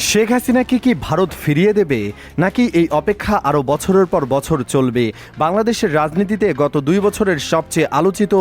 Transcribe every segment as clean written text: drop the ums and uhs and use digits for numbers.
শেখ হাসিনাকে কি ভারত ফিরিয়ে দেবে, নাকি এই অপেক্ষা আরও বছরের পর বছর চলবে? বাংলাদেশের রাজনীতিতে গত 2 বছরের সবচেয়ে আলোচিত,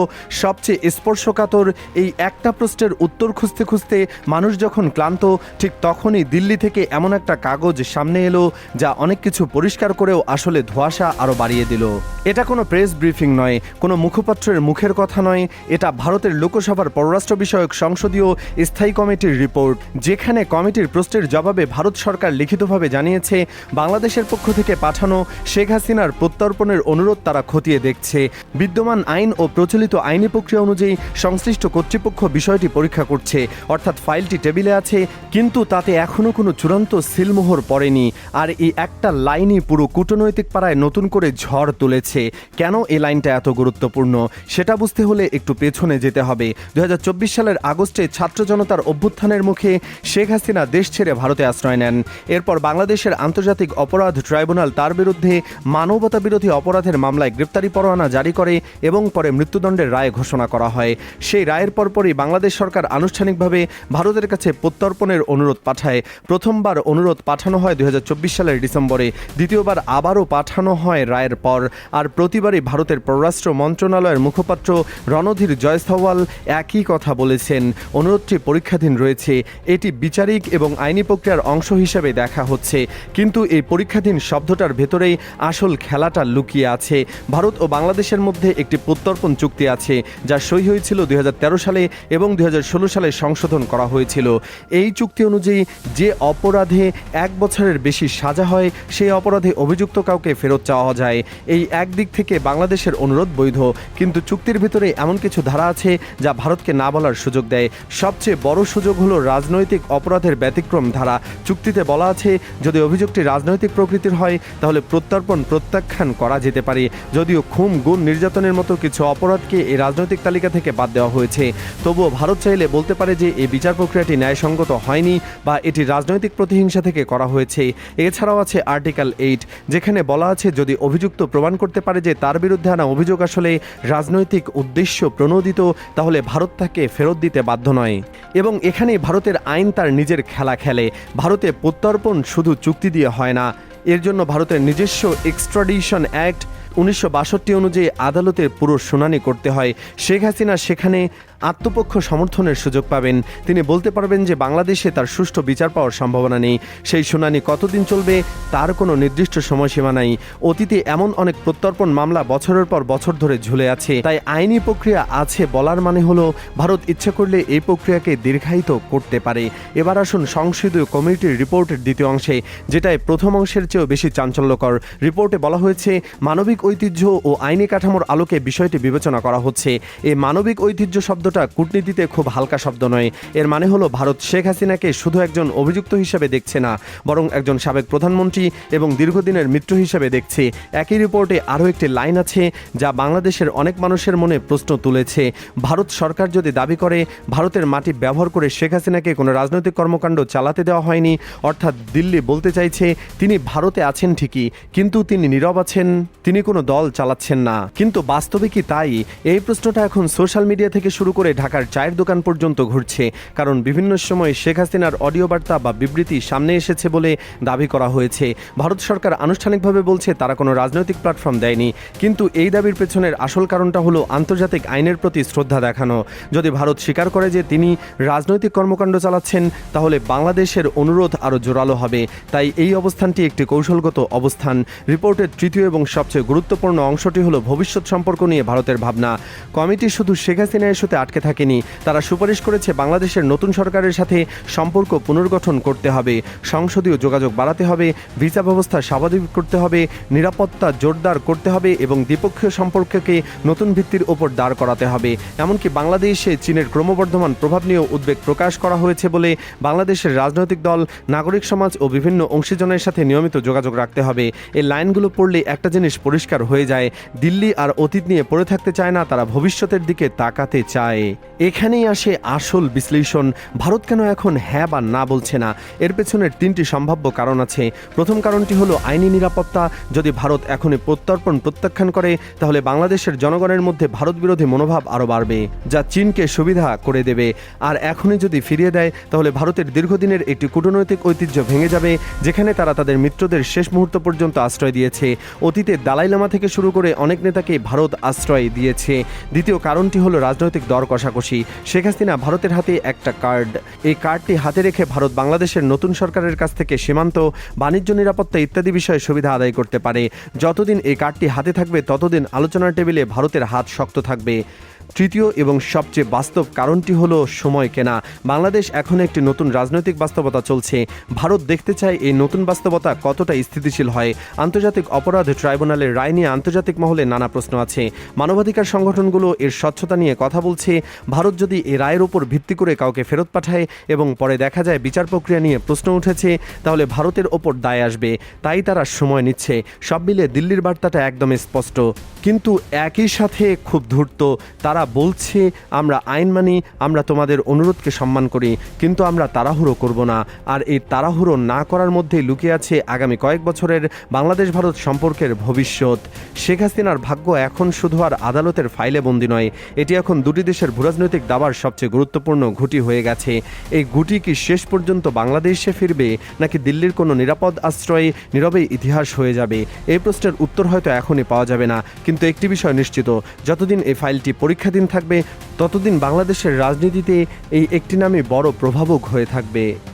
সবচেয়ে স্পর্শকাতর এই একটা প্রশ্নের উত্তর খুঁজতে খুঁজতে মানুষ যখন ক্লান্ত, ঠিক তখনই দিল্লি থেকে এমন একটা কাগজ সামনে এলো যা অনেক কিছু পরিষ্কার করেও আসলে ধোঁয়াশা আরও বাড়িয়ে দিল। এটা কোনো প্রেস ব্রিফিং নয়, কোনো মুখপাত্রের মুখের কথা নয়, এটা ভারতের লোকসভার পররাষ্ট্র বিষয়ক সংসদীয় স্থায়ী কমিটির রিপোর্ট, যেখানে কমিটির প্রশ্নের জবাবে ভারত সরকার লিখিতভাবে জানিয়েছে বাংলাদেশের পক্ষ থেকে পাঠানো শেখ হাসিনার প্রত্যর্পণের অনুরোধ তারা খতিয়ে দেখছে। বিদ্যমান আইন ও প্রচলিত আইনি প্রক্রিয়া অনুযায়ী সংশ্লিষ্ট কর্তৃপক্ষ বিষয়টি পরীক্ষা করছে, অর্থাৎ ফাইলটি টেবিলে আছে, কিন্তু তাতে এখনও কোনো চূড়ান্ত সিলমোহর পড়েনি। আর এই একটা লাইনই পুরো কূটনৈতিক পাড়ায় নতুন করে ঝড় তুলেছে। কেন এই লাইনটা এত গুরুত্বপূর্ণ সেটা বুঝতে হলে একটু পেছনে যেতে হবে। 2024 সালের আগস্টে ছাত্র জনতার অভ্যুত্থানের মুখে শেখ হাসিনা দেশ ছেড়ে ভারতে আশ্রয় নেন। এরপর বাংলাদেশের আন্তর্জাতিক অপরাধ ট্রাইব্যুনাল তার বিরুদ্ধে মানবতা বিরোধী অপরাধের মামলায় গ্রেপ্তারি পরোয়ানা জারি করে এবং পরে মৃত্যুদণ্ডের রায় ঘোষণা করা হয়। সেই রায়ের পরপরই বাংলাদেশ সরকার আনুষ্ঠানিকভাবে ভারতের কাছে প্রত্যর্পণের অনুরোধ পাঠায়। প্রথমবার অনুরোধ পাঠানো হয় 2024 সালের ডিসেম্বরে, দ্বিতীয়বার আবারও পাঠানো হয় রায়ের পর। আর প্রতিবারই ভারতের পররাষ্ট্র মন্ত্রণালয়ের মুখপাত্র রণধীর জয়সওয়াল একই কথা বলেছেন, অনুরোধটি পরীক্ষাধীন রয়েছে, এটি বিচারিক এবং আইনি প্রক্রিয়ার অংশ হিসেবে দেখা হচ্ছে। কিন্তু এই পরীক্ষাধীন শব্দটার ভেতরেই আসল খেলাটা লুকিয়ে আছে। ভারত ও বাংলাদেশের মধ্যে একটি প্রত্যর্পণ চুক্তি আছে যা সই হয়েছিল 2013 সালে এবং 2016 সালে সংশোধন করা হয়েছিল। এই চুক্তি অনুযায়ী যে অপরাধে 1 বছরের বেশি সাজা হয় সেই অপরাধে অভিযুক্ত কাউকে ফেরত চাওয়া যায়। এই একদিক থেকে বাংলাদেশের অনুরোধ বৈধ, কিন্তু চুক্তির ভিতরে এমন কিছু ধারা আছে যা ভারতকে না বলার সুযোগ দেয়। সবচেয়ে বড় সুযোগ হলো রাজনৈতিক অপরাধের ব্যতিক্রম ধারা। চুক্তিতে বলা আছে যদি অভিযোগটি রাজনৈতিক প্রকৃতির হয় তাহলে প্রত্যর্পণ প্রত্যাখ্যান করা যেতে পারে। যদিও খুন, গুম, নির্যাতনের মতো কিছু অপরাধকে এই রাজনৈতিক তালিকা থেকে বাদ দেওয়া হয়েছে, তবুও ভারত চাইলে বলতে পারে যে এই বিচার প্রক্রিয়াটি ন্যায়সঙ্গত হয়নি বা এটি রাজনৈতিক প্রতিহিংসা থেকে করা হয়েছে। এছাড়াও আছে আর্টিকেল 8, যেখানে বলা আছে যদি অভিযুক্ত প্রমাণ করতে পারে যে তার বিরুদ্ধে আনা অভিযোগ আসলে রাজনৈতিক উদ্দেশ্য প্রণোদিত, তাহলে ভারত তাকে ফেরত দিতে বাধ্য নয়। এবং এখানেই ভারতের আইন তার নিজের খেলা খেলে। ভারতে প্রত্যর্পণ শুধু চুক্তি দিয়ে হয় না, এর জন্য ভারতের নিজস্ব এক্সট্রাডিশন অ্যাক্ট 1962 অনুযায়ী আদালতে পুরো শুনানি করতে হয়। শেখ হাসিনা সেখানে আত্মপক্ষ সমর্থনের সুযোগ পাবেন। তিনি বলতে পারবেন যে বাংলাদেশে তার সুষ্ঠু বিচার পাওয়ার সম্ভাবনা নেই। সেই শুনানি কতদিন চলবে তার কোনো নির্দিষ্ট সময়সীমা নাই। অতীতে এমন অনেক প্রত্যর্পণ মামলা বছরের পর বছর ধরে ঝুলে আছে। তাই আইনি প্রক্রিয়া আছে বলার মানে হলো ভারত ইচ্ছা করলে এই প্রক্রিয়াকে দীর্ঘায়িত করতে পারে। এবার আসুন সংসদীয় কমিটির রিপোর্টের দ্বিতীয় অংশে, যেটায় প্রথম অংশের চেয়েও বেশি চাঞ্চল্যকর। রিপোর্টে বলা হয়েছে মানবিক ঐতিহ্য ও আইনি কাঠামোর আলোকে বিষয়টি বিবেচনা করা হচ্ছে। এই মানবিক ঐতিহ্য শব্দটা কূটনীতিতে খুব হালকা শব্দ নয়। এর মানে হলো ভারত শেখ হাসিনাকে শুধু একজন অভিযুক্ত হিসেবে দেখছে না, বরং একজন সাবেক প্রধানমন্ত্রী এবং দীর্ঘদিনের মিত্র হিসেবে দেখছে। একই রিপোর্টে আরও একটি লাইন আছে যা বাংলাদেশের অনেক মানুষের মনে প্রশ্ন তুলেছে। ভারত সরকার যদি দাবি করে ভারতের মাটি ব্যবহার করে শেখ হাসিনাকে কোনো রাজনৈতিক কর্মকাণ্ড চালাতে দেওয়া হয়নি, অর্থাৎ দিল্লি বলতে চাইছে তিনি ভারতে আছেন ঠিকই, কিন্তু তিনি নীরব আছেন, তিনি কোনো দল চালাচ্ছেন না। কিন্তু বাস্তবে কি তাই? এই প্রশ্নটা এখন সোশ্যাল মিডিয়া থেকে শুরু করে ঢাকার চায়ের দোকান পর্যন্ত ঘুরছে, কারণ বিভিন্ন সময় শেখ হাসিনার অডিও বার্তা বা বিবৃতি সামনে এসেছে বলে দাবি করা হয়েছে। ভারত সরকার আনুষ্ঠানিকভাবে বলছে তারা কোনো রাজনৈতিক প্ল্যাটফর্ম দেয়নি, কিন্তু এই দাবির পেছনের আসল কারণটা হলো আন্তর্জাতিক আইনের প্রতি শ্রদ্ধা দেখানো। যদি ভারত স্বীকার করে যে তিনি রাজনৈতিক কর্মকাণ্ড চালাচ্ছেন, তাহলে বাংলাদেশের অনুরোধ আরও জোরালো হবে। তাই এই অবস্থানটি একটি কৌশলগত অবস্থান। রিপোর্টের তৃতীয় এবং সবচেয়ে গুরুত্বপূর্ণ অংশটি হলো ভবিষ্যৎ সম্পর্ক নিয়ে ভারতের ভাবনা। কমিটি শুধু শেখ হাসিনা ইস্যুতে আটকে থাকেনি, তারা সুপারিশ করেছে বাংলাদেশের নতুন সরকারের সাথে সম্পর্ক পুনর্গঠন করতে হবে, সংসদীয় যোগাযোগ বাড়াতে হবে, ভিসা ব্যবস্থা স্বাভাবিক করতে হবে, নিরাপত্তা জোরদার করতে হবে এবং দ্বিপক্ষীয় সম্পর্ককে নতুন ভিত্তির ওপর দাঁড় করাতে হবে। এমনকি বাংলাদেশে চীনের ক্রমবর্ধমান প্রভাব নিয়েও উদ্বেগ প্রকাশ করা হয়েছে বলে বাংলাদেশের রাজনৈতিক দল, নাগরিক সমাজ ও বিভিন্ন অংশীজনের সাথে নিয়মিত যোগাযোগ রাখতে হবে। এই লাইনগুলো পড়লে একটা জিনিস পরিষ্কার পরিষ্কার হয়ে যায়, দিল্লি আর অতীত নিয়ে পড়ে থাকতে চায় না, তারা ভবিষ্যতের দিকে তাকাতে চায়। এখানেই আসে আসল বিশ্লেষণ। ভারত কেন এখন হ্যাঁ বা না বলছে না? এর পেছনের তিনটি সম্ভাব্য কারণ আছে। প্রথম কারণটি হলো আইনি নিরাপত্তা। যদি ভারত এখনই প্রত্যাখ্যান করে, তাহলে বাংলাদেশের জনগণের মধ্যে ভারত বিরোধী মনোভাব আরও বাড়বে, যা চীনকে সুবিধা করে দেবে। আর এখনই যদি ফিরিয়ে দেয়, তাহলে ভারতের দীর্ঘদিনের একটি কূটনৈতিক ঐতিহ্য ভেঙে যাবে, যেখানে তারা তাদের মিত্রদের শেষ মুহূর্ত পর্যন্ত আশ্রয় দিয়েছে। অতীতে দালাই লামা থেকে শুরু করে অনেক নেতাকে ভারত আশ্রয় দিয়েছে। দ্বিতীয় কারণটি হলো রাজনৈতিক দর কষাকষি। শেখ হাসিনা ভারতের হাতে একটা কার্ড। এই কার্ডটি হাতে রেখে ভারত বাংলাদেশের নতুন সরকারের কাছ থেকে সীমান্ত, বাণিজ্য, নিরাপত্তা ইত্যাদি বিষয়ে সুবিধা আদায় করতে পারে। যতদিন এই কার্ডটি হাতে থাকবে, ততদিন আলোচনার টেবিলে ভারতের হাত শক্ত থাকবে। তৃতীয় এবং সবচেয়ে বাস্তব কারণটি হলো সময় কেনা। বাংলাদেশ এখন একটি নতুন রাজনৈতিক বাস্তবতা চলছে। ভারত দেখতে চায় এই নতুন বাস্তবতা কতটা স্থিতিশীল হয়। আন্তর্জাতিক অপরাধ ট্রাইব্যুনালের রায় নিয়ে আন্তর্জাতিক মহলে নানা প্রশ্ন আছে। মানবাধিকার সংগঠনগুলো এর স্বচ্ছতা নিয়ে কথা বলছে। ভারত যদি এই রায়ের উপর ভিত্তি করে কাউকে ফেরত পাঠায় এবং পরে দেখা যায় বিচার প্রক্রিয়া নিয়ে প্রশ্ন উঠেছে, তাহলে ভারতের ওপর দায় আসবে। তাই তারা সময় নিচ্ছে। সব মিলে দিল্লির বার্তাটা একদম স্পষ্ট, কিন্তু একই সাথে খুব ধূর্ত। তারা বলছে, আমরা আইন মানি, আমরা তোমাদের অনুরোধকে সম্মান করি, কিন্তু আমরা তাড়াহুড়ো করব না। আর এই তাড়াহুড়ো না করার মধ্যেই লুকিয়ে আছে আগামী কয়েক বছরের বাংলাদেশ ভারত সম্পর্কের ভবিষ্যৎ। শেখ হাসিনার ভাগ্য এখন শুধু আর আদালতের ফাইলে বন্দী নয়, এটি এখন দুটি দেশের ভূরাজনৈতিক দাবার সবচেয়ে গুরুত্বপূর্ণ ঘুঁটি হয়ে গেছে। এই ঘুঁটি কি শেষ পর্যন্ত বাংলাদেশে ফিরবে, নাকি দিল্লির কোনো নিরাপদ আশ্রয়ে নীরবেই ইতিহাস হয়ে যাবে? এই প্রশ্নের উত্তর হয়তো এখনই পাওয়া যাবে না, কিন্তু একটি বিষয় নিশ্চিত, যতদিন এই ফাইলটি পরীক্ষাধীন থাকবে, ততদিন বাংলাদেশের রাজনীতিতে এই একটি নামই বড় প্রভাবক হয়ে থাকবে।